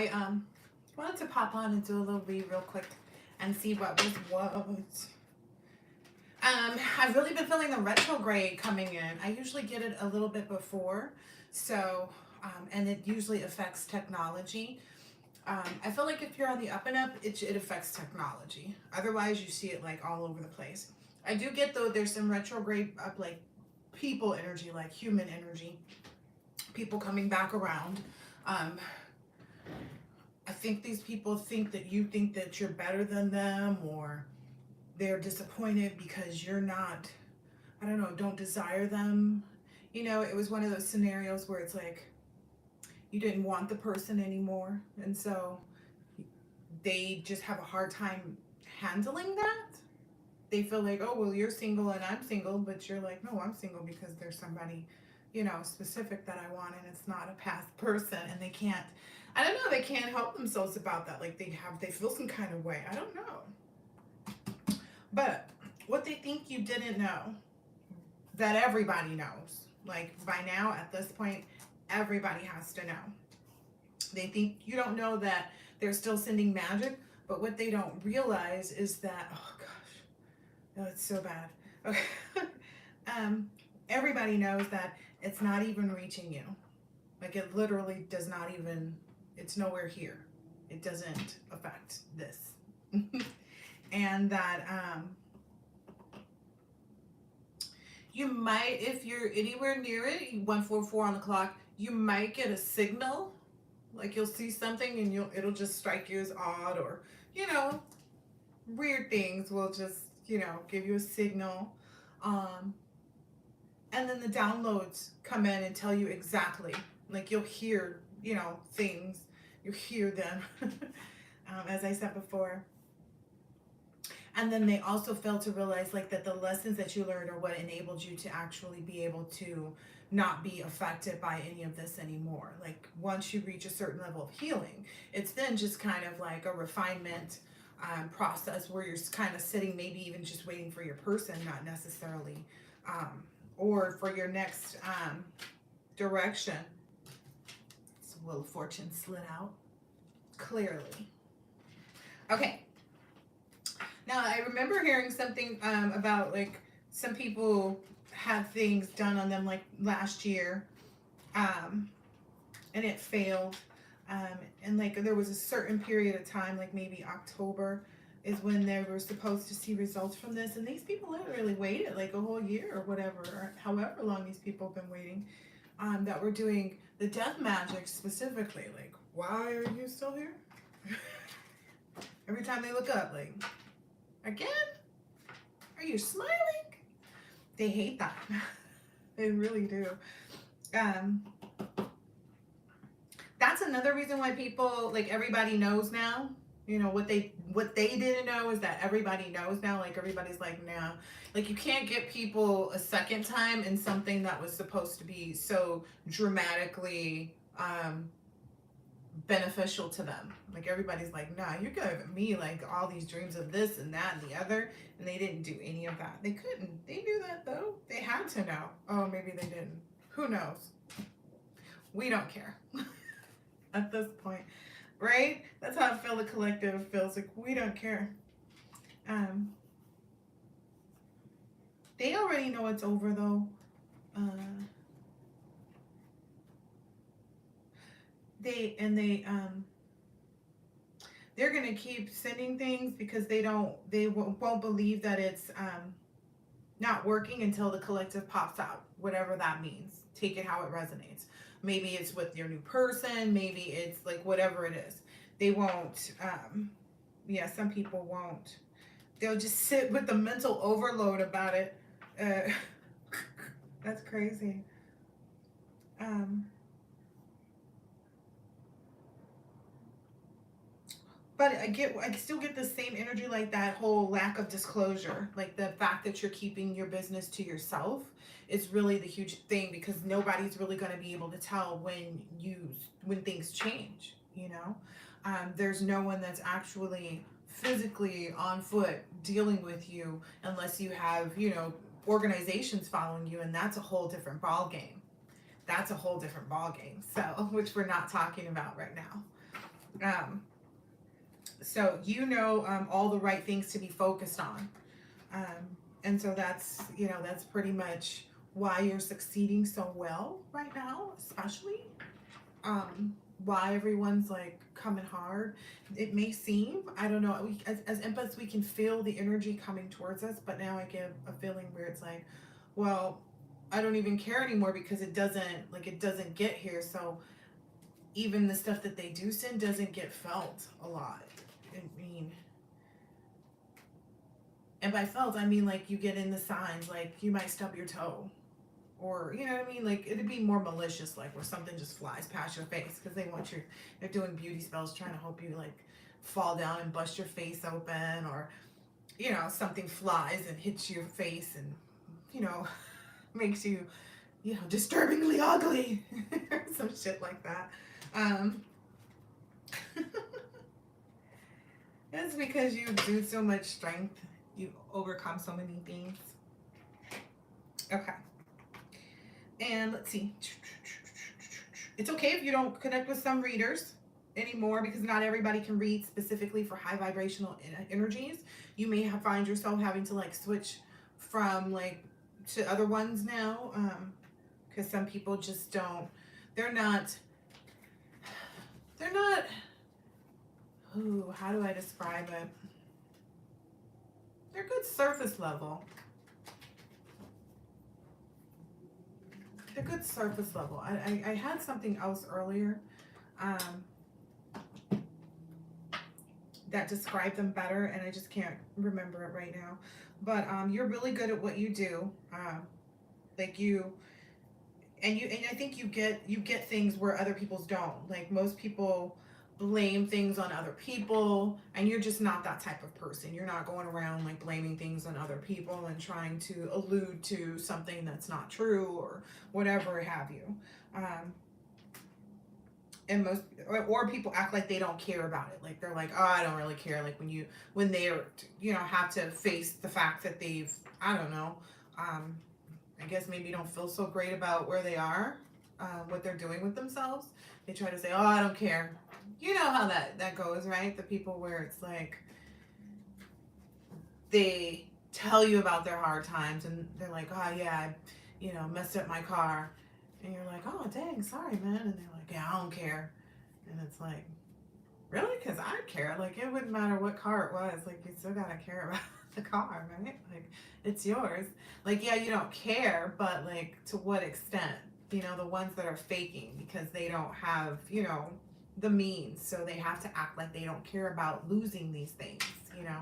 I wanted to pop on and do a little read real quick and see what was what. I've really been feeling the retrograde coming in. I usually get it a little bit before, so and it usually affects technology. I feel like if you're on the up and up, it affects technology. Otherwise, you see it like all over the place. I do get though there's some retrograde up like people energy, like human energy, people coming back around. Um, I think these people think that you think that you're better than them, or they're disappointed because you're not, I don't know, don't desire them. You know, it was one of those scenarios where it's like you didn't want the person anymore. And so they just have a hard time handling that. They feel like, oh, well, you're single and I'm single, but you're like, no, I'm single because there's somebody, you know, specific that I want and it's not a past person. And they can't, I don't know, they can't help themselves about that. Like they feel some kind of way. I don't know. But what they think you didn't know, that everybody knows. Like by now, at this point, everybody has to know. They think you don't know that they're still sending magic, but what they don't realize is that, oh gosh, oh, it's so bad. Okay. Everybody knows that it's not even reaching you. Like it literally does not even, it's nowhere here. It doesn't affect this. And that you might, if you're anywhere near it, 144 on the clock, you might get a signal. Like you'll see something and it'll just strike you as odd, or, you know, weird things will just, you know, give you a signal. Um, and then the downloads come in and tell you exactly. Like you'll hear, you know, things. You hear them, as I said before. And then they also fail to realize like that the lessons that you learned are what enabled you to actually be able to not be affected by any of this anymore. Like once you reach a certain level of healing, it's then just kind of like a refinement process where you're kind of sitting, maybe even just waiting for your person, not necessarily, or for your next direction. So Wheel of Fortune slid out clearly. Okay. Now, I remember hearing something about like some people had things done on them like last year, and it failed. And like there was a certain period of time, like maybe October, is when they were supposed to see results from this. And these people literally waited like a whole year or whatever, or however long these people have been waiting, that were doing the death magic specifically. Like, why are you still here? Every time they look up, like, again? Are you smiling? They hate that. They really do. That's another reason why people, like everybody knows now. You know, what they didn't know is that everybody knows now. Like everybody's like, nah. Like you can't get people a second time in something that was supposed to be so dramatically beneficial to them. Like everybody's like, nah, you're giving me like all these dreams of this and that and the other, and they didn't do any of that. They couldn't. They knew that though. They had to know. Oh, maybe they didn't. Who knows? We don't care at this point, right? That's how I feel. The collective feels like we don't care. They already know it's over though. They're gonna keep sending things because they won't believe that it's not working until the collective pops out, whatever that means. Take it how it resonates. Maybe it's with your new person, maybe it's like whatever it is. They won't, yeah, some people won't. They'll just sit with the mental overload about it. That's crazy. But I still get the same energy, like that whole lack of disclosure, like the fact that you're keeping your business to yourself is really the huge thing, because nobody's really going to be able to tell when things change. You know, there's no one that's actually physically on foot dealing with you unless you have, you know, organizations following you, and that's a whole different ball game. That's a whole different ball game. So, which we're not talking about right now. Um, so you know all the right things to be focused on. And so that's, you know, that's pretty much why you're succeeding so well right now, especially. Why everyone's like coming hard. It may seem, I don't know, as empaths, we can feel the energy coming towards us, but now I get a feeling where it's like, well, I don't even care anymore because it doesn't get here. So even the stuff that they do send doesn't get felt a lot. I mean, and by felt, I mean like you get in the signs, like you might stub your toe. Or, you know what I mean? Like, it'd be more malicious, like where something just flies past your face because they're doing beauty spells trying to hope you, like, fall down and bust your face open. Or, you know, something flies and hits your face and, you know, makes you, you know, disturbingly ugly. Or some shit like that. Um, That's because you exude so much strength. You overcome so many things. Okay. And let's see. It's okay if you don't connect with some readers anymore because not everybody can read specifically for high vibrational energies. You may find yourself having to like switch from like to other ones now because some people just don't. They're not. Ooh, how do I describe it? They're good surface level. They're good surface level. I had something else earlier that described them better, and I just can't remember it right now. But you're really good at what you do. Like you, and I think you get things where other people's don't. Like most people blame things on other people, and you're just not that type of person. You're not going around like blaming things on other people and trying to allude to something that's not true or whatever have you. And most or people act like they don't care about it. Like they're like, oh, I don't really care. Like when they're, you know, have to face the fact that they've, I don't know, I guess maybe don't feel so great about where they are, what they're doing with themselves. They try to say, oh, I don't care. You know how that goes, right? The people where it's like they tell you about their hard times and they're like, oh yeah, I, you know, messed up my car. And you're like, oh dang, sorry man. And they're like, yeah, I don't care. And it's like, really? Because I care. Like it wouldn't matter what car it was. Like you still gotta care about the car, right? Like it's yours. Like yeah, you don't care, but like to what extent? You know, the ones that are faking because they don't have, you know, the means, so they have to act like they don't care about losing these things. You know,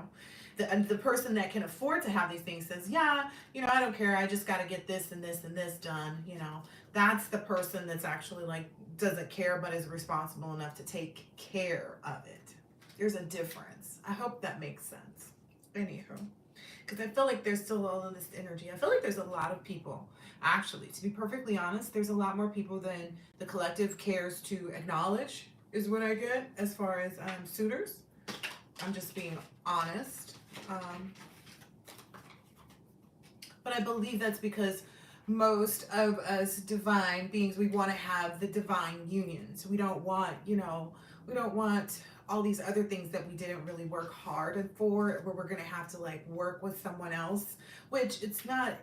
the person that can afford to have these things says, yeah, you know, I don't care. I just got to get this and this and this done. You know, that's the person that's actually like doesn't care but is responsible enough to take care of it. There's a difference. I hope that makes sense. Anywho, because I feel like there's still all of this energy. I feel like there's a lot of people. Actually, to be perfectly honest, there's a lot more people than the collective cares to acknowledge, is what I get as far as suitors. I'm just being honest. But I believe that's because most of us divine beings, we want to have the divine unions. We don't want, you know, we don't want all these other things that we didn't really work hard for, where we're going to have to like work with someone else, which it's not,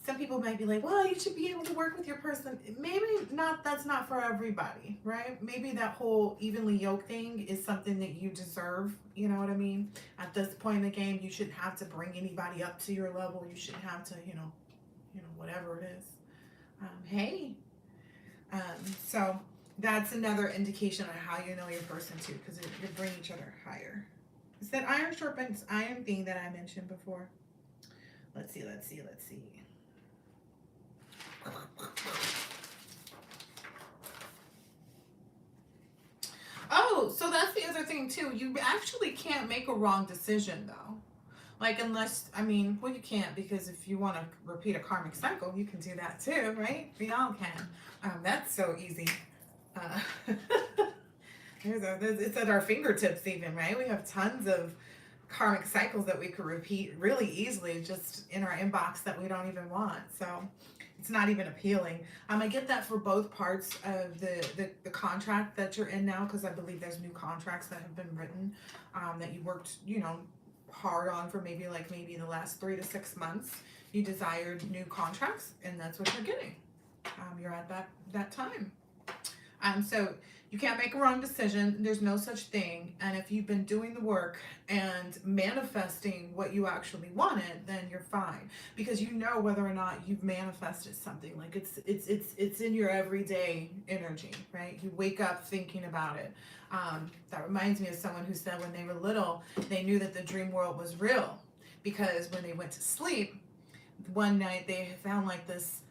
some people might be like, well, you should be able to work with your person. Maybe not, that's not for everybody, right? Maybe that whole evenly yoked thing is something that you deserve, you know what I mean? At this point in the game, you shouldn't have to bring anybody up to your level. You shouldn't have to, you know, whatever it is. Hey. So that's another indication on how you know your person too, because you bring each other higher. It's that iron sharpens iron thing that I mentioned before. Let's see. Oh, so that's the other thing too. You actually can't make a wrong decision though. Like unless, I mean, well you can't, because if you want to repeat a karmic cycle, you can do that too, right? We all can. That's so easy. It's at our fingertips even, right? We have tons of karmic cycles that we could repeat really easily just in our inbox that we don't even want. So It's not even appealing. I get that for both parts of the contract that you're in now, because I believe there's new contracts that have been written, that you worked, hard on for maybe the last 3 to 6 months. You desired new contracts, and that's what you're getting. You're at that time. So you can't make a wrong decision. There's no such thing. And if you've been doing the work and manifesting what you actually wanted, then you're fine, because you know whether or not you've manifested something. Like it's in your everyday energy, right? You wake up thinking about it. That reminds me of someone who said when they were little, they knew that the dream world was real, because when they went to sleep one night, they found like this,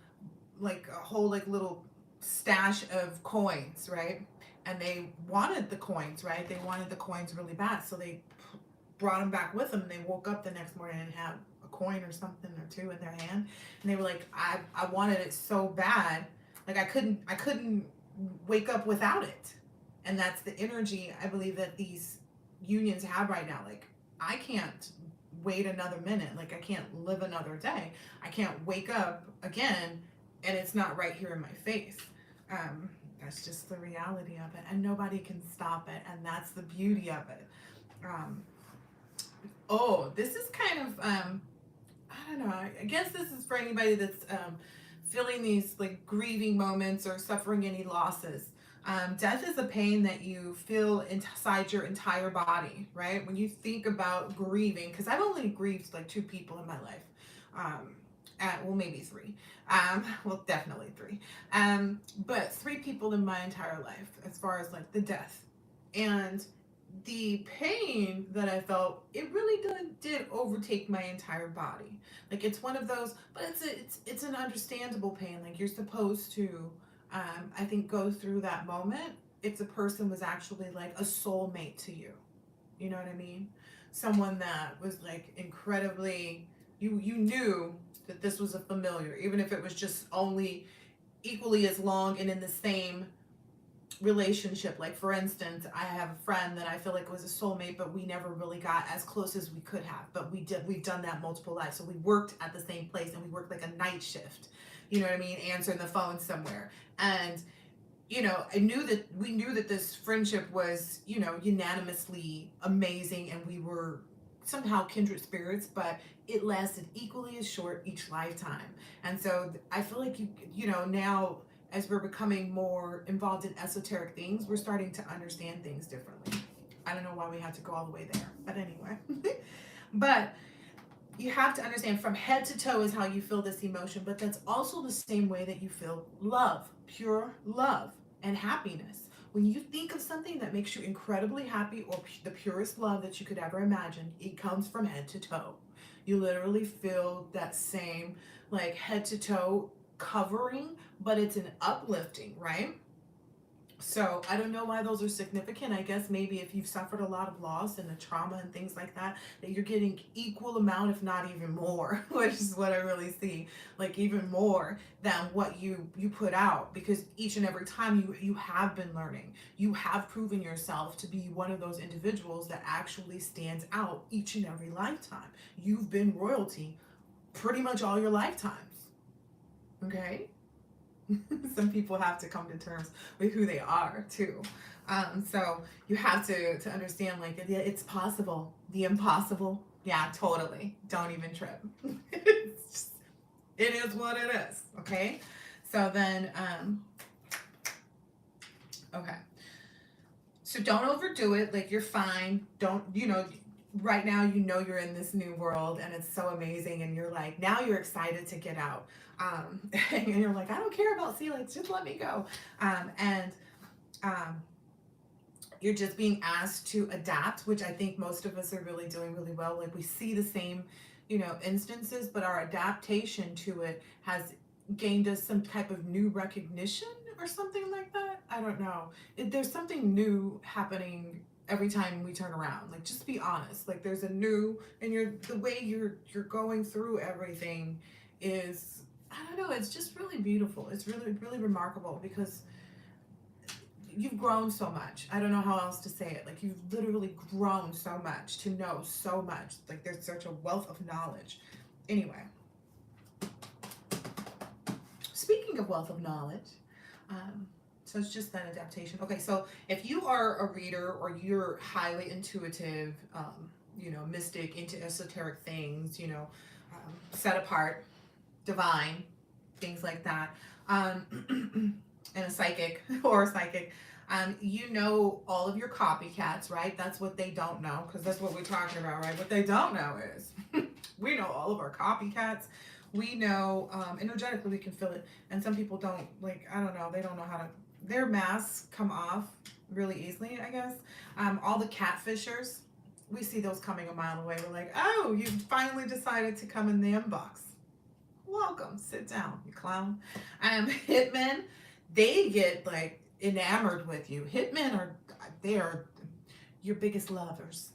like a whole like little stash of coins, right? And they wanted the coins, right? They wanted the coins really bad, so they brought them back with them. And they woke up the next morning and had a coin or something or two in their hand, and they were like, I wanted it so bad, like I couldn't wake up without it. And that's the energy I believe that these unions have right now. Like, I can't wait another minute. Like, I can't live another day. I can't wake up again and it's not right here in my face. That's just the reality of it, and nobody can stop it, and that's the beauty of it. This is kind of I don't know. I guess this is for anybody that's feeling these like grieving moments or suffering any losses. Death is a pain that you feel inside your entire body, right? When you think about grieving, because I've only grieved like 2 people in my life. Well, maybe 3. Well, definitely 3. But 3 people in my entire life, as far as like the death. And the pain that I felt, it really did overtake my entire body. Like, it's one of those, but it's an understandable pain. Like, you're supposed to, I think, go through that moment if the person was actually like a soulmate to you. You know what I mean? Someone that was like incredibly, you knew that this was a familiar, even if it was just only equally as long and in the same relationship. Like, for instance, I have a friend that I feel like was a soulmate, but we never really got as close as we could have. But we've done that multiple lives. So we worked at the same place, and we worked like a night shift. You know what I mean? Answering the phone somewhere. And we knew that this friendship was, unanimously amazing, and we were somehow kindred spirits, but it lasted equally as short each lifetime. And so I feel like now, as we're becoming more involved in esoteric things, we're starting to understand things differently. I don't know why we had to go all the way there, but anyway. But you have to understand, from head to toe is how you feel this emotion, but that's also the same way that you feel love, pure love and happiness. When you think of something that makes you incredibly happy, or the purest love that you could ever imagine, it comes from head to toe. You literally feel that same, like, head to toe covering, but it's an uplifting, right? So I don't know why those are significant. I guess maybe if you've suffered a lot of loss and the trauma and things like that, that you're getting equal amount, if not even more, which is what I really see, like even more than what you put out, because each and every time you have been learning, you have proven yourself to be one of those individuals that actually stands out each and every lifetime. You've been royalty pretty much all your lifetimes, okay? Some people have to come to terms with who they are too. So you have to understand, like, it's possible. The impossible, yeah, totally. Don't even trip. It is what it is. Okay. So then, okay. So don't overdo it. Like, you're fine. Don't, right now, you're in this new world and it's so amazing, and you're like, now you're excited to get out. And you're like, I don't care about ceilings, just let me go. And you're just being asked to adapt, which I think most of us are really doing really well. Like, we see the same, instances, but our adaptation to it has gained us some type of new recognition or something like that. I don't know. There's something new happening every time we turn around. Like, just be honest. Like, there's a new, and the way you're going through everything is, I don't know, it's just really beautiful. It's really, really remarkable, because you've grown so much. I don't know how else to say it. Like, you've literally grown so much to know so much. Like, there's such a wealth of knowledge. Anyway. speaking of wealth of knowledge, um, so it's just that adaptation. Okay, so if you are a reader or you're highly intuitive, mystic, into esoteric things, set apart, divine, things like that, and a psychic or a psychic, you know all of your copycats, right? That's what they don't know, because that's what we're talking about, right? What they don't know is we know all of our copycats. We know energetically we can feel it, and some people don't, like, I don't know, they don't know how to, their masks come off really easily, I guess. All the catfishers, we see those coming a mile away. We're like, oh, you finally decided to come in the inbox. Welcome, sit down, you clown. Hitmen, they get like enamored with you. Hitmen they are your biggest lovers.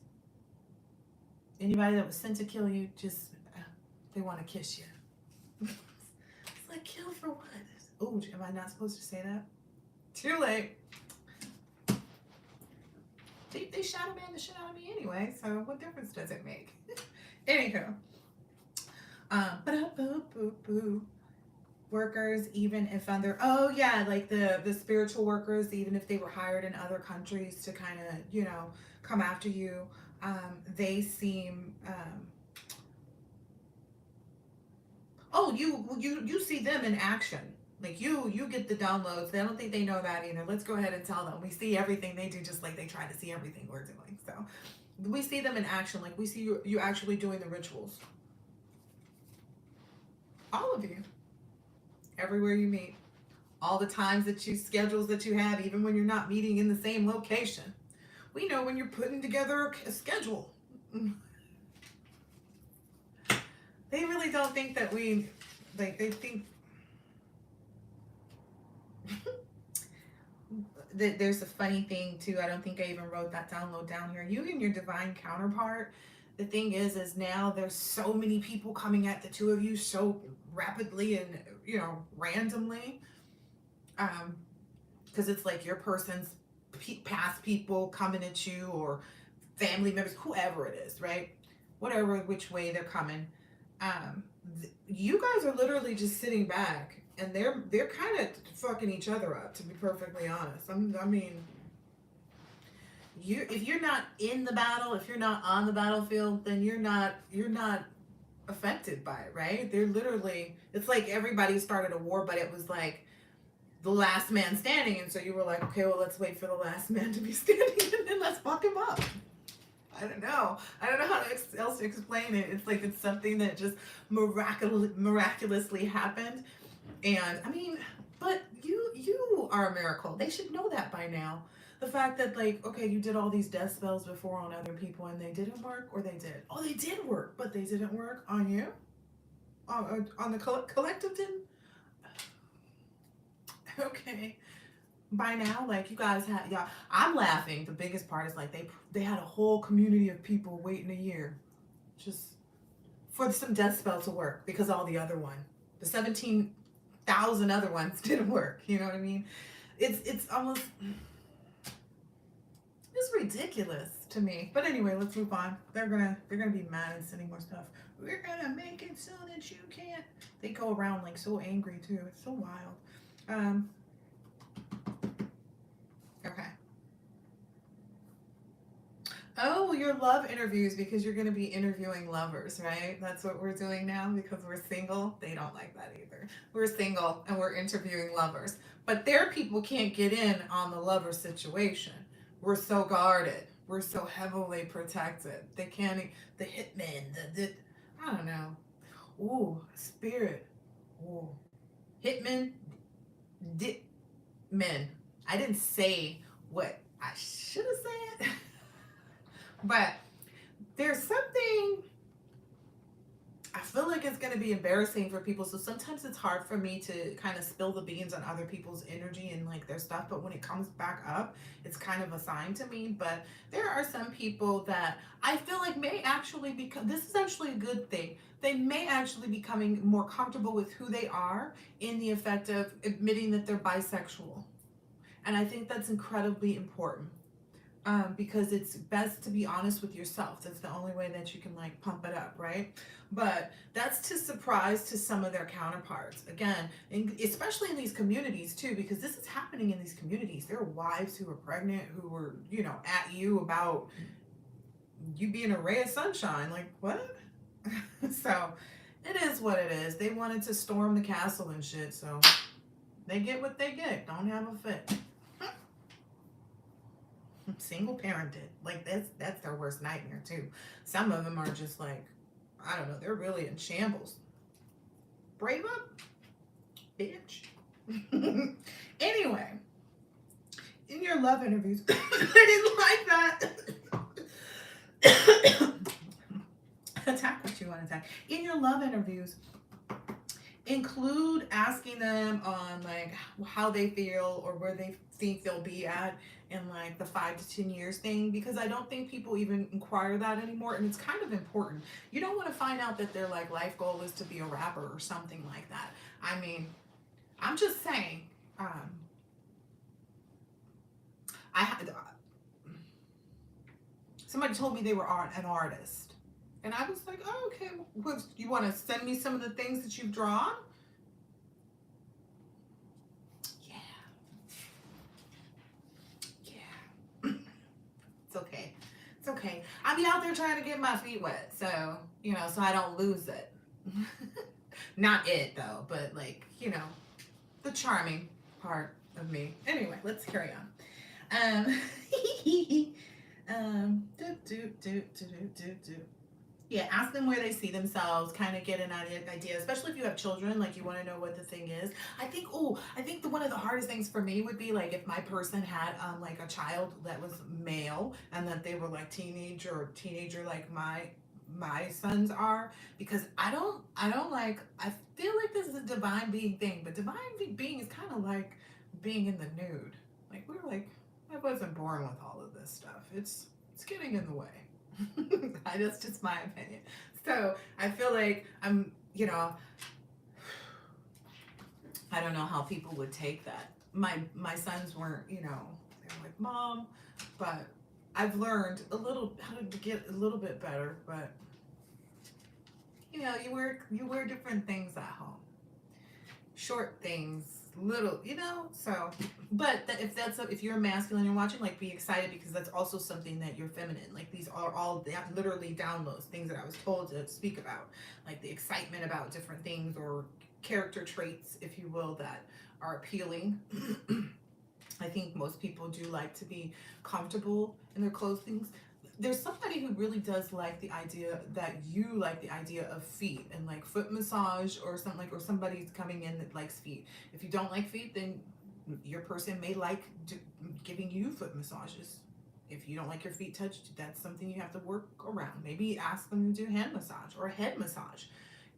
Anybody that was sent to kill you, just they want to kiss you. It's like, kill for what? Oh, am I not supposed to say that? Too late. They shadow man the shit out of me anyway, so what difference does it make? Anywho, workers, even if under, oh yeah, like the spiritual workers, even if they were hired in other countries to kind of, come after you, they seem, you see them in action. Like you get the downloads. I don't think they know that either. Let's go ahead and tell them. We see everything they do, just like they try to see everything we're doing. So we see them in action. Like we see you actually doing the rituals. All of you, everywhere you meet, all the times schedules that you have, even when you're not meeting in the same location. We know when you're putting together a schedule. They really don't think that they think there's a funny thing too. I don't think I even wrote that download down here. You and your divine counterpart. The thing is now there's so many people coming at the two of you so rapidly and randomly, because it's like your person's past people coming at you, or family members, whoever it is, right? Whatever which way they're coming. You guys are literally just sitting back, and they're kind of fucking each other up, to be perfectly honest. I mean, if you're not in the battle, if you're not on the battlefield, then you're not affected by it, right? They're literally, it's like everybody started a war, but it was like the last man standing, and so you were like, okay, well, let's wait for the last man to be standing, and then let's fuck him up. I don't know how else to explain it. It's like it's something that just miraculously happened. And I mean, but you are a miracle. They should know that by now. The fact that, like, okay, you did all these death spells before on other people and they didn't work, or they did. Oh, they did work, but they didn't work on you? On the collective didn't? Okay. By now, like, you guys had, y'all, I'm laughing. The biggest part is like they had a whole community of people waiting a year just for some death spell to work, because all the 17,000 other ones didn't work. You know what I mean? It's almost, it's ridiculous to me. But anyway, let's move on. They're gonna be mad and sending more stuff. We're gonna make it so that you can't. They go around like so angry too. It's so wild. Okay. Oh, your love interviews, because you're going to be interviewing lovers, right? That's what we're doing now because we're single. They don't like that either. We're single and we're interviewing lovers. But their people can't get in on the lover situation. We're so guarded. We're so heavily protected. They can't, the hitmen, I don't know. Ooh, spirit. Ooh. Hitmen, men. I didn't say what I should have said, but there's something, I feel like it's going to be embarrassing for people. So sometimes it's hard for me to kind of spill the beans on other people's energy and like their stuff. But when it comes back up, it's kind of a sign to me. But there are some people that I feel like may actually become, this is actually a good thing. They may actually be becoming more comfortable with who they are, in the effect of admitting that they're bisexual. And I think that's incredibly important. because it's best to be honest with yourself. That's the only way that you can like pump it up, right? But that's to surprise to some of their counterparts. Again, especially in these communities too, because this is happening in these communities. There are wives who are pregnant who were, at you about you being a ray of sunshine. Like, what? So it is what it is. They wanted to storm the castle and shit, so they get what they get. Don't have a fit. Single parented. Like that's their worst nightmare too. Some of them are just like, I don't know, they're really in shambles. Brave up, bitch. Anyway, in your love interviews, I didn't like that. Attack what you want to attack. In your love interviews, include asking them on like how they feel or where they think they'll be at in like the 5 to 10 years thing, because I don't think people even inquire that anymore, and it's kind of important. You don't want to find out that their like life goal is to be a rapper or something like that. I mean, I'm just saying. Somebody told me they were an artist, and I was like, oh, okay. You want to send me some of the things that you've drawn? It's okay. It's okay. I be out there trying to get my feet wet, so so I don't lose it. Not it though, but like the charming part of me. Anyway, let's carry on. Yeah, ask them where they see themselves, kind of get an idea, especially if you have children, like you want to know what the thing is. I think one of the hardest things for me would be like if my person had like a child that was male and that they were like teenager like my sons are, because I feel like this is a divine being thing, but divine being is kind of like being in the nude. Like I wasn't born with all of this stuff. It's getting in the way. That's just my opinion. So I feel like I'm, I don't know how people would take that. My sons weren't, they were like, Mom, but I've learned how to get a little bit better. But you wear different things at home, short things, little, so. But if you're a masculine and watching, like, be excited, because that's also something that you're feminine. Like, these are all literally downloads, things that I was told to speak about, like the excitement about different things or character traits, if you will, that are appealing. I think most people do like to be comfortable in their clothing. There's somebody who really does like the idea that you like the idea of feet and like foot massage or something, like, or somebody's coming in that likes feet. If you don't like feet, then your person may like giving you foot massages. If you don't like your feet touched, that's something you have to work around. Maybe ask them to do hand massage or head massage.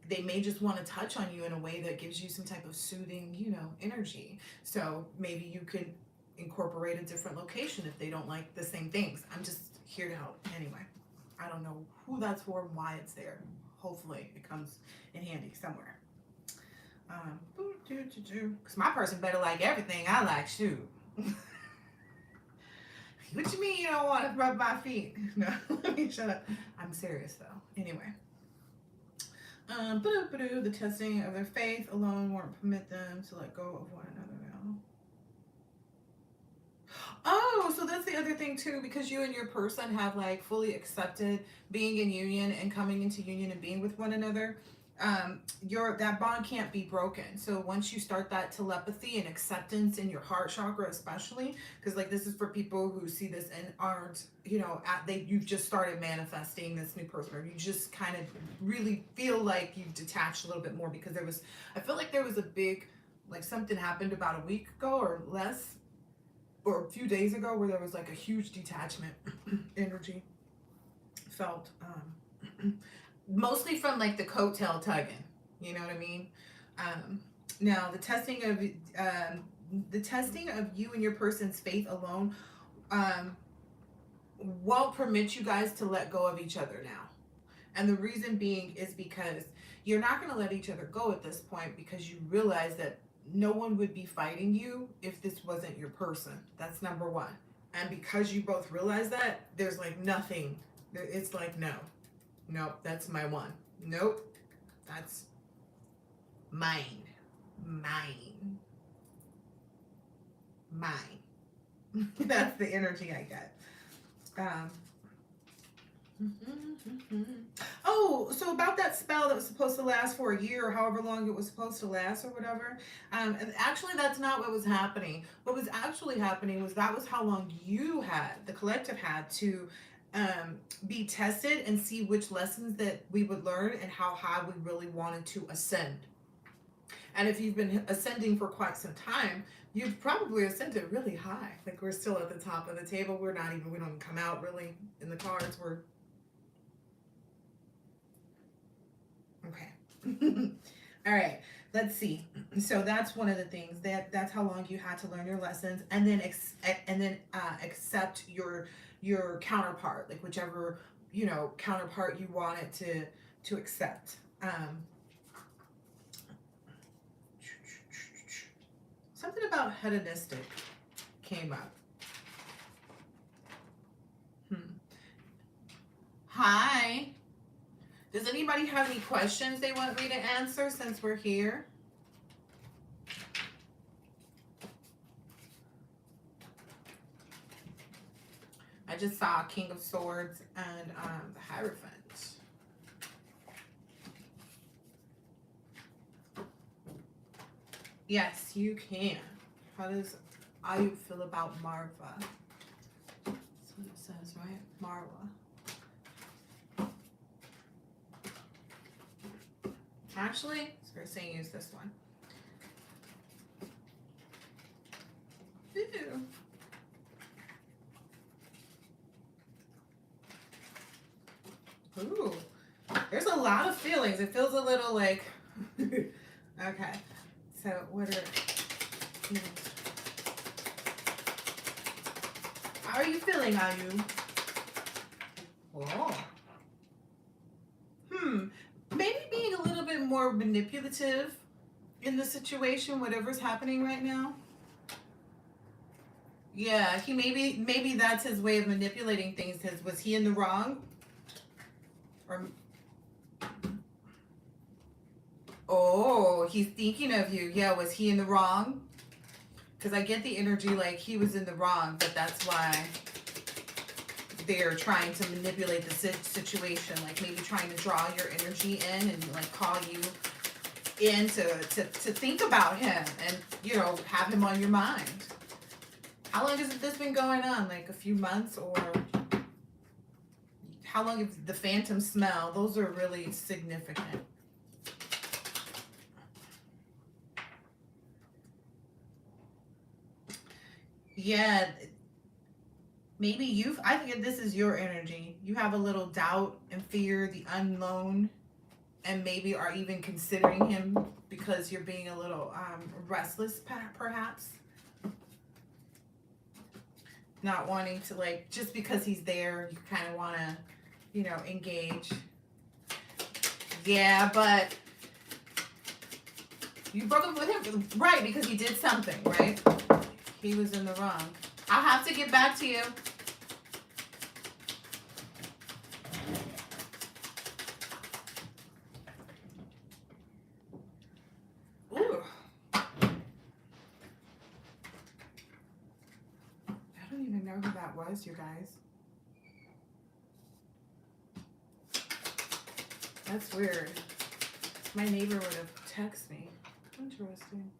They may just want to touch on you in a way that gives you some type of soothing, energy. So maybe you could incorporate a different location if they don't like the same things. I'm just here to help. Anyway, I don't know who that's for and why it's there. Hopefully it comes in handy somewhere. Because my person better like everything I like. Shoot. What you mean you don't want to rub my feet? No, let me shut up. I'm serious though. Anyway. The testing of their faith alone won't permit them to let go of one another now. Oh, so that's the other thing too, because you and your person have like fully accepted being in union and coming into union and being with one another. That bond can't be broken. So once you start that telepathy and acceptance in your heart chakra, especially, because like this is for people who see this and aren't, you've just started manifesting this new person, or you just kind of really feel like you've detached a little bit more, because I feel like there was a big, like something happened about a week ago or less, or a few days ago, where there was like a huge detachment energy felt, mostly from like the coattail tugging, you know what I mean? Now the testing of you and your person's faith alone won't permit you guys to let go of each other now. And the reason being is because you're not going to let each other go at this point, because you realize that no one would be fighting you if this wasn't your person. That's number one. And because you both realize that, there's like nothing. It's like, no, nope, that's my one. Nope, that's mine. Mine. Mine. That's the energy I get. Um, Oh, so about that spell that was supposed to last for a year or however long it was supposed to last or whatever. And actually, that's not what was happening. What was actually happening was that was how long you had, the collective had to be tested and see which lessons that we would learn and how high we really wanted to ascend. And if you've been ascending for quite some time, you've probably ascended really high. Like we're still at the top of the table. We don't come out really in the cards. We're okay. All right. Let's see. So that's one of the things that's how long you had to learn your lessons, and then accept your counterpart, like whichever counterpart you wanted to accept. Something about hedonistic came up. Hi. Does anybody have any questions they want me to answer since we're here? I just saw King of Swords and the Hierophant. Yes, you can. How does Ayub feel about Marva? That's what it says, right? Marwa. Actually, we're saying use this one. Ew. Ooh, there's a lot of feelings. It feels a little like, okay. So what are feelings? How are you feeling, Ayu? Oh. Maybe being a little bit more manipulative in the situation, whatever's happening right now. Yeah, he maybe that's his way of manipulating things. Was he in the wrong? Or oh, he's thinking of you. Yeah, was he in the wrong? Because I get the energy like he was in the wrong, but that's why they're trying to manipulate the situation, like maybe trying to draw your energy in and like call you in to think about him and have him on your mind. How long has this been going on? Like a few months, or how long is the phantom smell? Those are really significant. Yeah, maybe I think this is your energy. You have a little doubt and fear, the unknown, and maybe are even considering him because you're being a little restless, perhaps. Not wanting to, like, just because he's there, you kind of want to, engage. Yeah, but you broke up with him, right, because he did something, right? He was in the wrong. I'll have to get back to you. Ooh. I don't even know who that was, you guys. That's weird. My neighbor would have texted me. Interesting.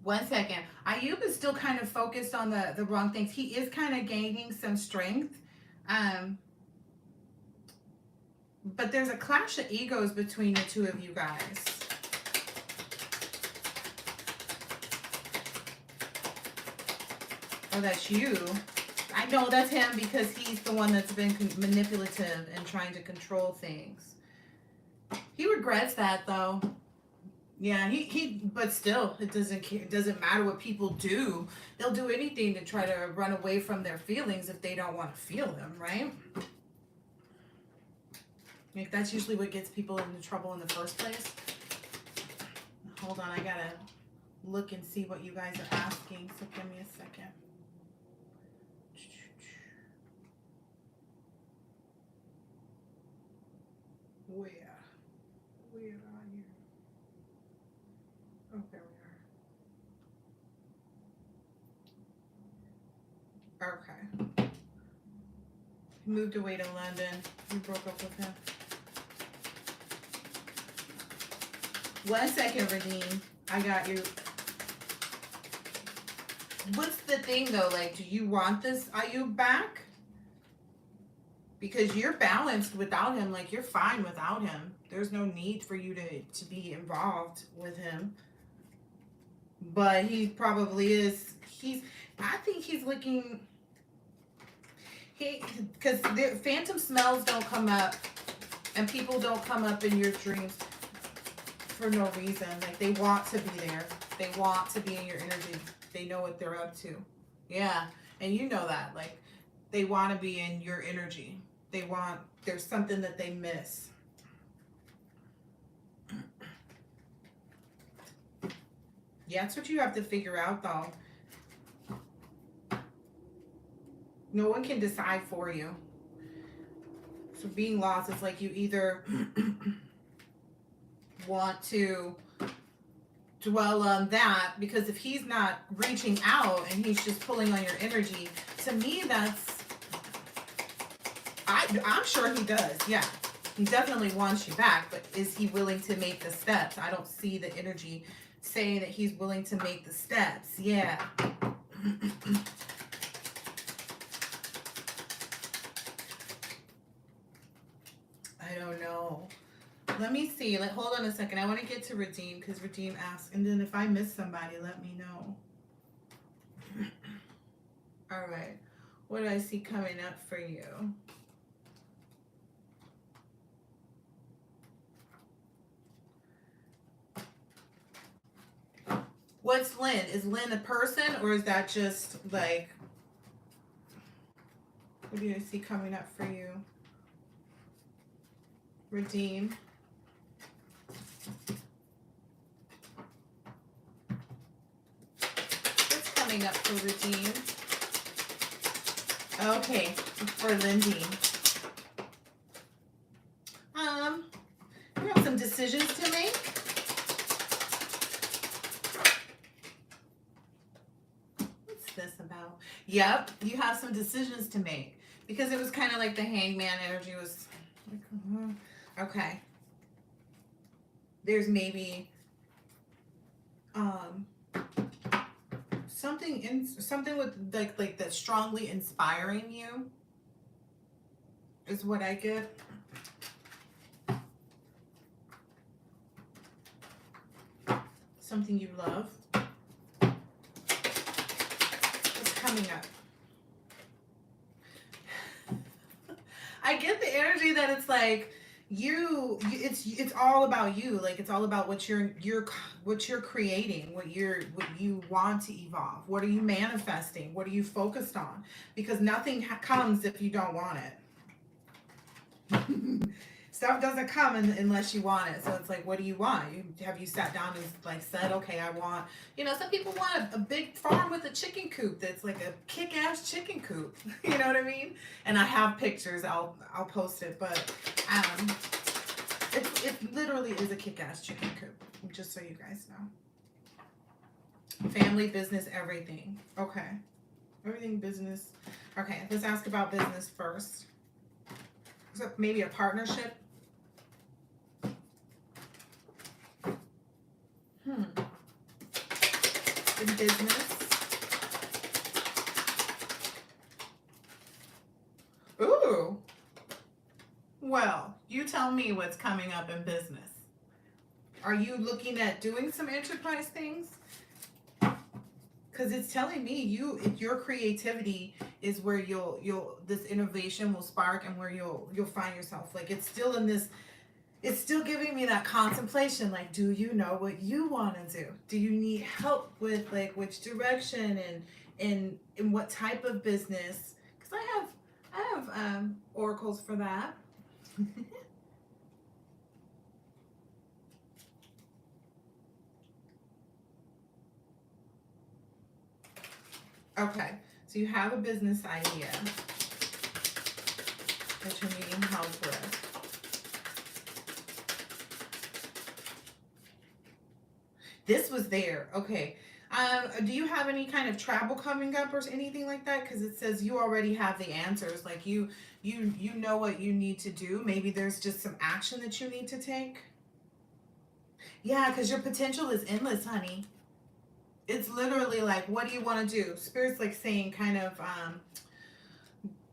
One second. Ayub is still kind of focused on the wrong things. He is kind of gaining some strength. But there's a clash of egos between the two of you guys. Oh, that's you. I know that's him because he's the one that's been manipulative and trying to control things. He regrets that, though. Yeah, but still, it doesn't matter what people do. They'll do anything to try to run away from their feelings if they don't want to feel them, right? Like that's usually what gets people into trouble in the first place. Hold on, I gotta look and see what you guys are asking. So give me a second. Where? Where are you? Oh, there we are. Okay. He moved away to London. You broke up with him. 1 second, Redeem. I got you. What's the thing though? Like, do you want this Ayub back? Because you're balanced without him. Like, you're fine without him. There's no need for you to be involved with him. But he probably is. I think he's looking. Because the phantom smells don't come up, and people don't come up in your dreams for no reason. Like, they want to be there. They want to be in your energy. They know what they're up to. Yeah, and you know that. Like, they want to be in your energy. There's something that they miss. Yeah, that's what you have to figure out, though. No one can decide for you. So being lost is like you either want to dwell on that, because if he's not reaching out and he's just pulling on your energy, to me I'm sure he does. Yeah, he definitely wants you back, but is he willing to make the steps? I don't see the energy saying that he's willing to make the steps. Yeah. I don't know. Let me see. Hold on a second. I want to get to Redeem because Redeem asked. And then if I miss somebody, let me know. All right. What do I see coming up for you? What's Lynn? Is Lynn a person, or is that just like... What do I see coming up for you? Redeem. What's coming up for Redeem? Okay, for Lindy. You have some decisions to make. What's this about? Yep, you have some decisions to make. Because it was kind of like the hangman energy was like, okay. There's maybe something with like that's strongly inspiring you is what I get. Something you love. What's coming up? I get the energy that it's like it's all about you. Like, it's all about what you're creating, what you want to evolve. What are you manifesting? What are you focused on? Because nothing comes if you don't want it. Stuff doesn't come unless you want it. So it's like, what do you want? Have you sat down and like said, okay, I want, some people want a big farm with a chicken coop that's like a kick-ass chicken coop. You know what I mean? And I have pictures. I'll post it, but it literally is a kick-ass chicken coop. Just so you guys know. Family, business, everything. Okay, everything business. Okay, let's ask about business first. So maybe a partnership. In business. Ooh. Well, you tell me what's coming up in business. Are you looking at doing some enterprise things? Because it's telling me your creativity is where this innovation will spark and where you'll find yourself. Like, it's still in this it's still giving me that contemplation. Like, do you know what you want to do? Do you need help with like which direction and in what type of business? Because I have oracles for that. Okay, so you have a business idea that you're needing help with. This was there. Okay. Do you have any kind of travel coming up or anything like that? Because it says you already have the answers. Like you know what you need to do. Maybe there's just some action that you need to take. Yeah, because your potential is endless, honey. It's literally like, what do you want to do? Spirit's like saying, kind of,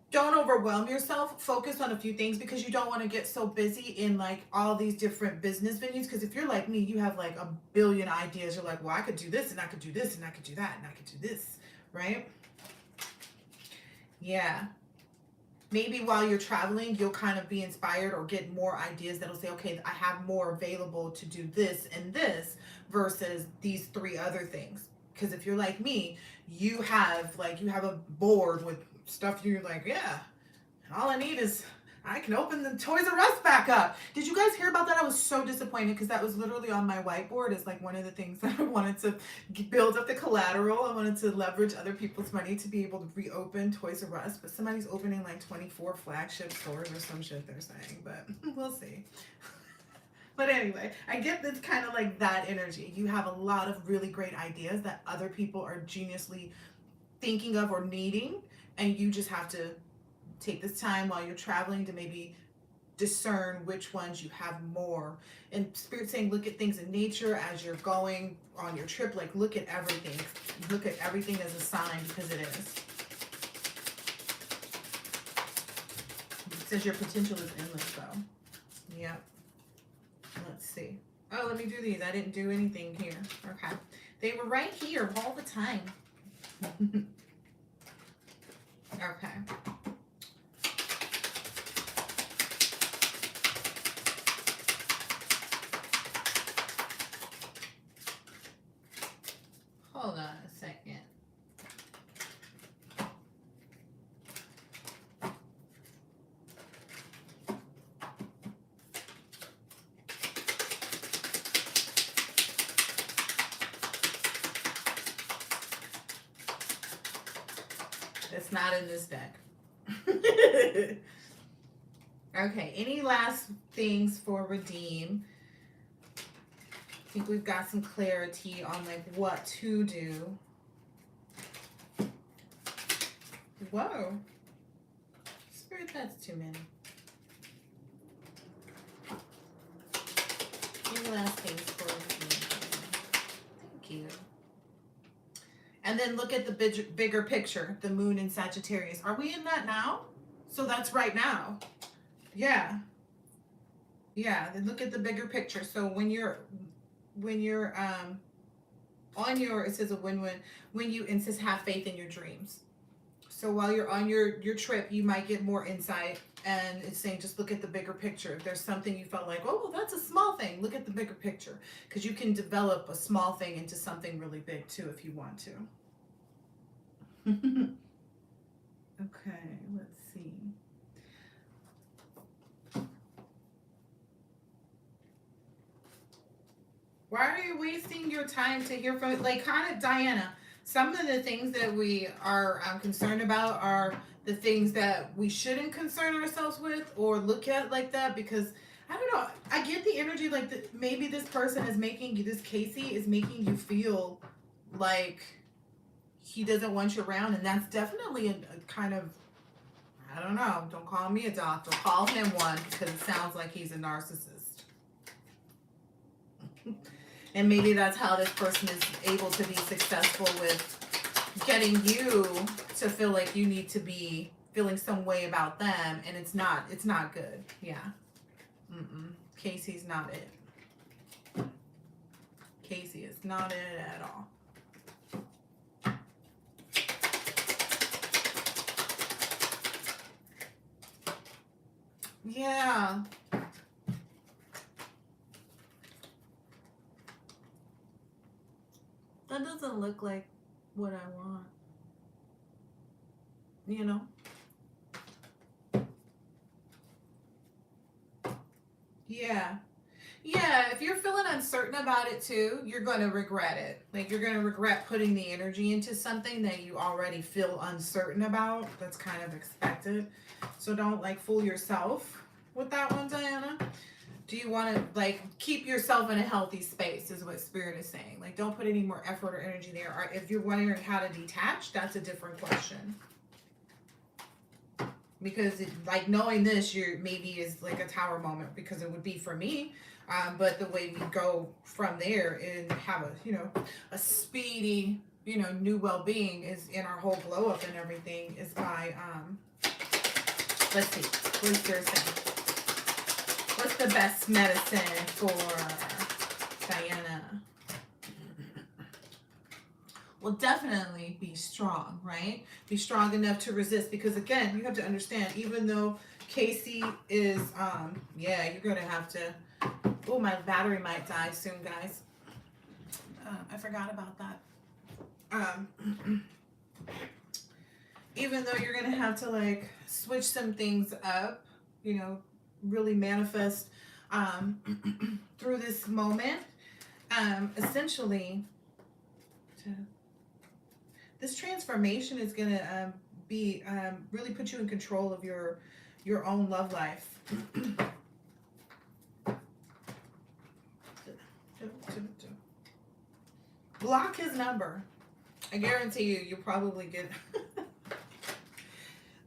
don't overwhelm yourself. Focus on a few things because you don't want to get so busy in like all these different business venues. Because if you're like me, you have like a billion ideas. You're like, well, I could do this and I could do this and I could do that and I could do this, right? Yeah. Maybe while you're traveling, you'll kind of be inspired or get more ideas that'll say, okay, I have more available to do this and this versus these three other things. Because if you're like me, you have a board with stuff you're like, yeah, all I need is I can open the Toys R Us back up. Did you guys hear about that? I was so disappointed because that was literally on my whiteboard as like one of the things that I wanted to build up the collateral. I wanted to leverage other people's money to be able to reopen Toys R Us, but somebody's opening like 24 flagship stores or some shit they're saying, but we'll see. But anyway, I get this kind of like that energy. You have a lot of really great ideas that other people are geniusly thinking of or needing, and you just have to take this time while you're traveling to maybe discern which ones you have more. And Spirit saying, look at things in nature as you're going on your trip. Like, look at everything. Look at everything as a sign because it is. It says your potential is endless, though. Yep. Let's see. Oh, let me do these. I didn't do anything here. Okay. They were right here all the time. Okay. Hold on a second. It's not in this deck. Okay, any last things for redeem? I think we've got some clarity on like what to do. Whoa. Spirit, that's too many. Any last things for redeem? Thank you. And then look at the bigger picture, the moon in Sagittarius. Are we in that now? So that's right now. Yeah. Yeah, then look at the bigger picture. So when you're on your, it says a win-win, when you, it says have faith in your dreams. So while you're on your trip, you might get more insight, and it's saying just look at the bigger picture. If there's something you felt like, oh, well, that's a small thing, look at the bigger picture, because you can develop a small thing into something really big too if you want to. Okay, let's see. Why are you wasting your time to hear from, like, kind of, Diana, some of the things that we are concerned about are the things that we shouldn't concern ourselves with or look at like that, because I don't know, I get the energy like maybe this person is making you, this Casey is making you feel like he doesn't want you around, and that's definitely a kind of, I don't know, don't call me a doctor, call him one, because it sounds like he's a narcissist. And maybe that's how this person is able to be successful with getting you to feel like you need to be feeling some way about them, and it's not good. Yeah. Casey's not it. Casey is not it at all. Yeah. that doesn't look like what I want, you know? Yeah. Yeah, if you're feeling uncertain about it too, you're going to regret it. Like you're going to regret putting the energy into something that you already feel uncertain about. That's kind of expected. So don't like fool yourself with that one, Diana. Do you want to like keep yourself in a healthy space is what spirit is saying. Like don't put any more effort or energy there. Or if you're wondering how to detach, that's a different question. Because it, like knowing this, you're maybe is like a tower moment because it would be for me. But the way we go from there and have a a speedy new well-being is in our whole glow up and everything is by let's see what is there saying. What's the best medicine for Diana? Well, definitely be strong, right? Be strong enough to resist because again, you have to understand, even though Casey is, yeah, you're gonna have to, oh, my battery might die soon, guys. I forgot about that. Even though you're gonna have to like switch some things up, really manifest through this moment, essentially, this transformation is going to be really put you in control of your own love life. Block his number. I guarantee you'll probably get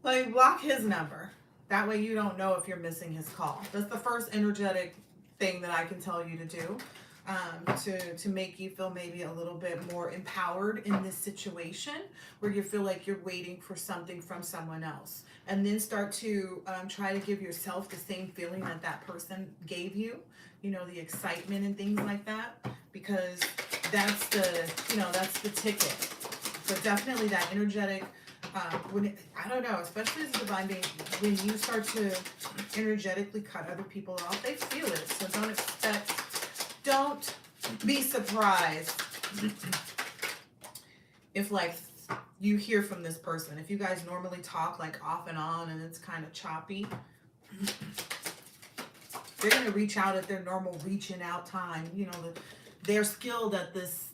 like block his number. That way you don't know if you're missing his call. That's the first energetic thing that I can tell you to do. To make you feel maybe a little bit more empowered in this situation where you feel like you're waiting for something from someone else, and then start to try to give yourself the same feeling that that person gave you, the excitement and things like that, because that's the ticket. But definitely that energetic I don't know, especially as a divine being, when you start to energetically cut other people off, they feel it. So don't be surprised if like you hear from this person. If you guys normally talk like off and on and it's kind of choppy, they're going to reach out at their normal reaching out time. They're skilled at this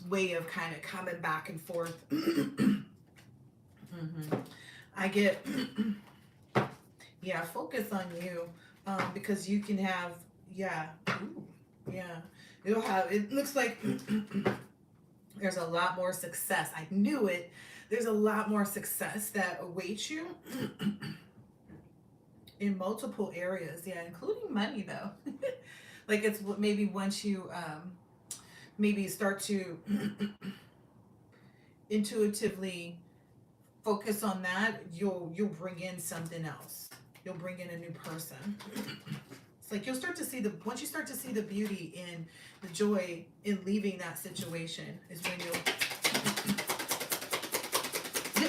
way of kind of coming back and forth. I get yeah, focus on you, because you can have it looks like there's a lot more success. I knew it. There's a lot more success that awaits you in multiple areas, including money though. Like it's maybe once you maybe start to intuitively focus on that, you'll bring in something else. You'll bring in a new person. It's like you'll start to see once you start to see the beauty in the joy in leaving that situation is when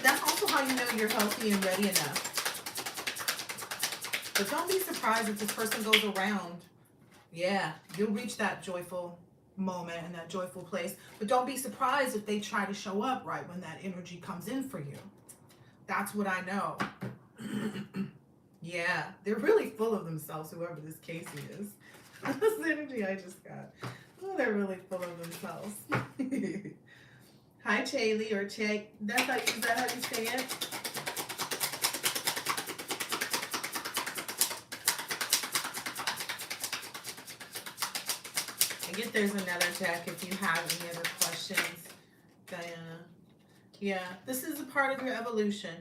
that's also how you know you're healthy and ready enough. But don't be surprised if this person goes around. Yeah, you'll reach that joyful moment and that joyful place. But don't be surprised if they try to show up right when that energy comes in for you. That's what I know. Yeah, they're really full of themselves, whoever this Casey is. This energy I just got. Oh, they're really full of themselves. Hi, Chaylee, or Chay. Is that how you say it? I guess there's another deck if you have any other questions, Diana. Yeah, this is a part of your evolution.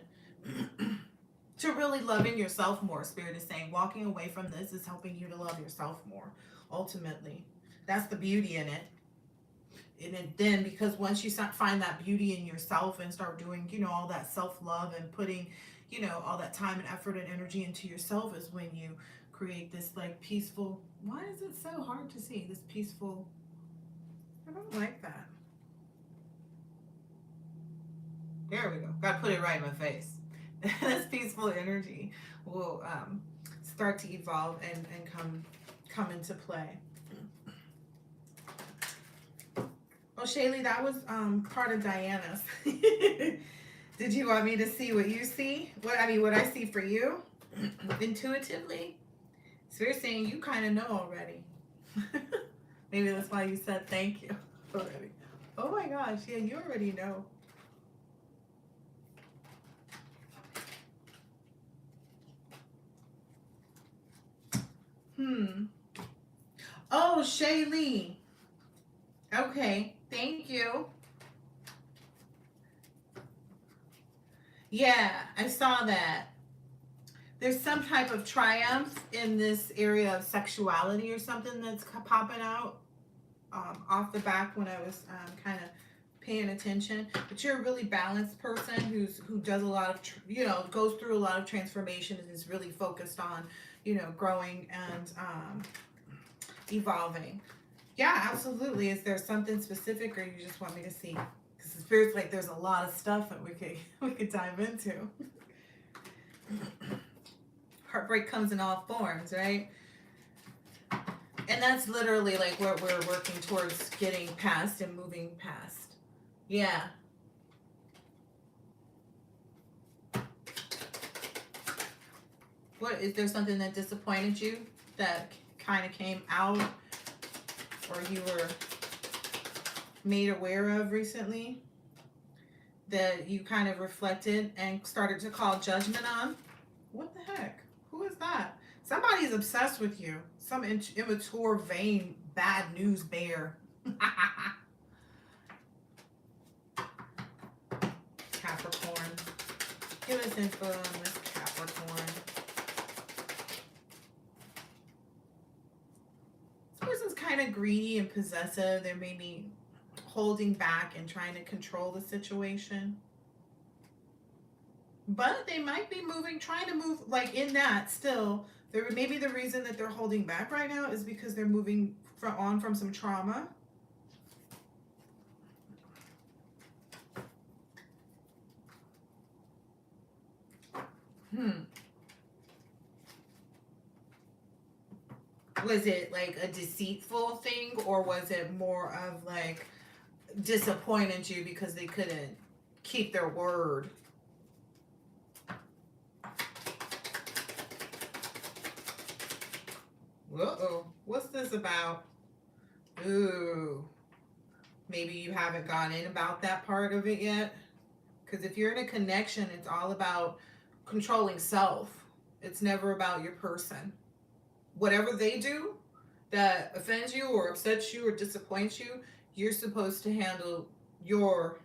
To really loving yourself more, Spirit is saying. Walking away from this is helping you to love yourself more, ultimately. That's the beauty in it. And then, because once you find that beauty in yourself and start doing, all that self-love and putting, all that time and effort and energy into yourself, is when you create this, like, peaceful... Why is it so hard to see? This peaceful... I don't like that. There we go. Gotta put it right in my face. This peaceful energy will start to evolve and come into play. Oh, Shaylee, that was part of Diana's. Did you want me to see what you see? What I see for you intuitively? So you're saying you kind of know already. Maybe that's why you said thank you already. Oh my gosh, yeah, you already know. Hmm. Oh, Shaylee. Okay, thank you. Yeah, I saw that. There's some type of triumph in this area of sexuality or something that's popping out off the back when I was kind of paying attention. But you're a really balanced person who does a lot of goes through a lot of transformation and is really focused on growing and evolving. Yeah, absolutely. Is there something specific, or you just want me to see? Because it feels like there's a lot of stuff that we could dive into. Heartbreak comes in all forms, right? And that's literally like what we're working towards getting past and moving past. Yeah. What is there something that disappointed you that kind of came out or you were made aware of recently that you kind of reflected and started to call judgment on? What the heck? Who is that? Somebody's obsessed with you. Some immature, vain, bad news bear. Capricorn. Give us info on this Capricorn. This person's kind of greedy and possessive. They're maybe holding back and trying to control the situation. But they might be trying to move like in that still. Maybe the reason that they're holding back right now is because they're moving from some trauma. Was it like a deceitful thing, or was it more of like disappointed you because they couldn't keep their word? Uh-oh. What's this about? Ooh. Maybe you haven't gone in about that part of it yet. Because if you're in a connection, it's all about controlling self. It's never about your person. Whatever they do that offends you or upsets you or disappoints you, you're supposed to handle your...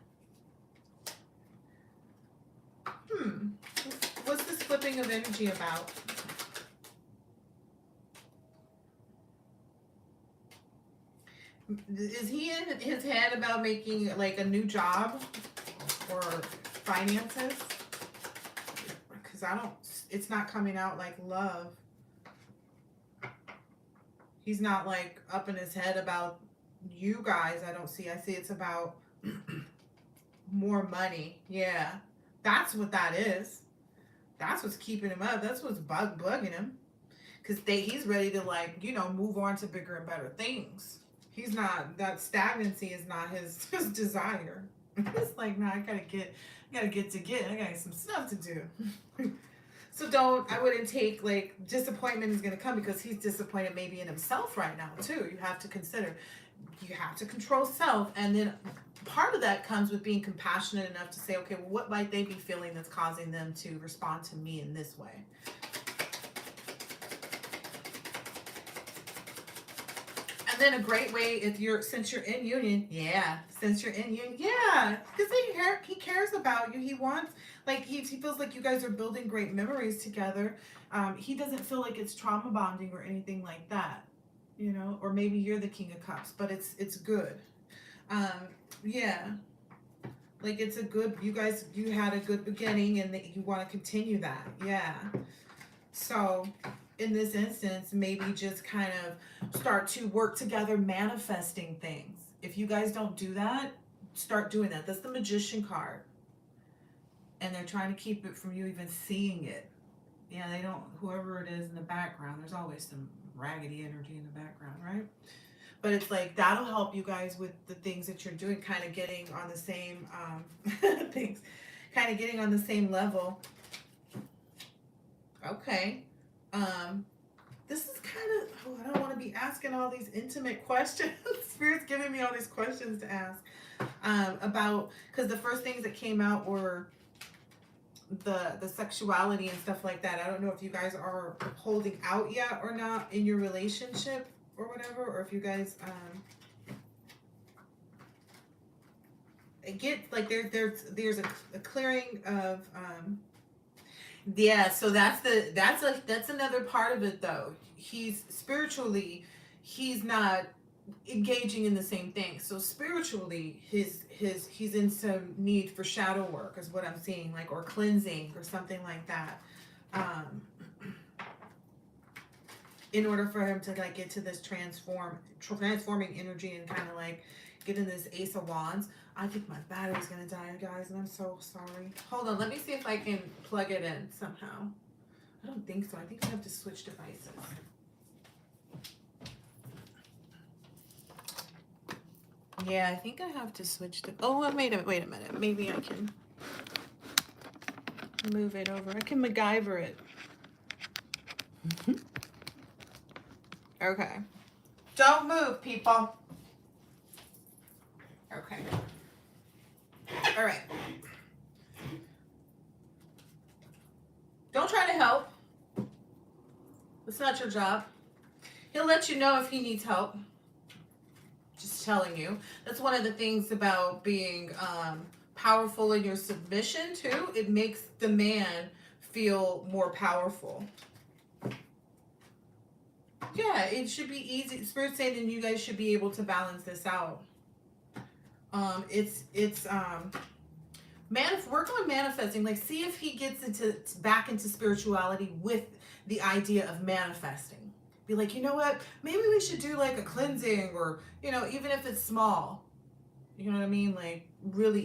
What's this flipping of energy about? Is he in his head about making like a new job or finances? Because it's not coming out like love. He's not like up in his head about you guys. I see it's about more money. Yeah, that's what that is. That's what's keeping him up. That's what's bugging him. Because he's ready to move on to bigger and better things. He's not, that stagnancy is not his desire. It's like, no, I gotta get I got some stuff to do. So I wouldn't take disappointment is gonna come because he's disappointed maybe in himself right now too. You have to consider, you have to control self, and then part of that comes with being compassionate enough to say, okay, well, what might they be feeling that's causing them to respond to me in this way? And then a great way, since you're in union, because he cares about you. He wants, he feels like you guys are building great memories together. He doesn't feel like it's trauma bonding or anything like that, or maybe you're the King of Cups, but it's good. It's a good, you had a good beginning and you want to continue that. Yeah. So in this instance, maybe just kind of start to work together manifesting things. If you guys don't do that, start doing that. That's the Magician card. And they're trying to keep it from you even seeing it. Yeah, they don't, whoever it is in the background, there's always some raggedy energy in the background, right? but it's like that'll help you guys with the things that you're doing, kind of getting on the same things, kind of getting on the same level. Okay. Um, this is kind of, oh, I don't want to be asking all these intimate questions. Spirit's giving me all these questions to ask about, because the first things that came out were the sexuality and stuff like that. I don't know if you guys are holding out yet or not in your relationship or whatever, or if you guys get like there's a clearing of yeah, so that's another part of it though. He's spiritually, he's not engaging in the same thing. So spiritually, he's in some need for shadow work, is what I'm seeing, like, or cleansing or something like that. In order for him to like get to this transforming energy and kind of like get in this Ace of Wands. I think my battery's gonna die, guys, and I'm so sorry. Hold on, let me see if I can plug it in somehow. I don't think so. I think I have to switch devices. Yeah, I think I have to switch to. Oh, wait a minute. Maybe I can move it over. I can MacGyver it. Okay. Don't move, people. Okay. All right. Don't try to help. It's not your job. He'll let you know if he needs help. Just telling you. That's one of the things about being powerful in your submission too. It makes the man feel more powerful. Yeah, it should be easy. Spirit's saying that you guys should be able to balance this out. It's work on manifesting. Like, see if he gets back into spirituality with the idea of manifesting. Be like, you know what? Maybe we should do like a cleansing, or even if it's small. You know what I mean? Like, really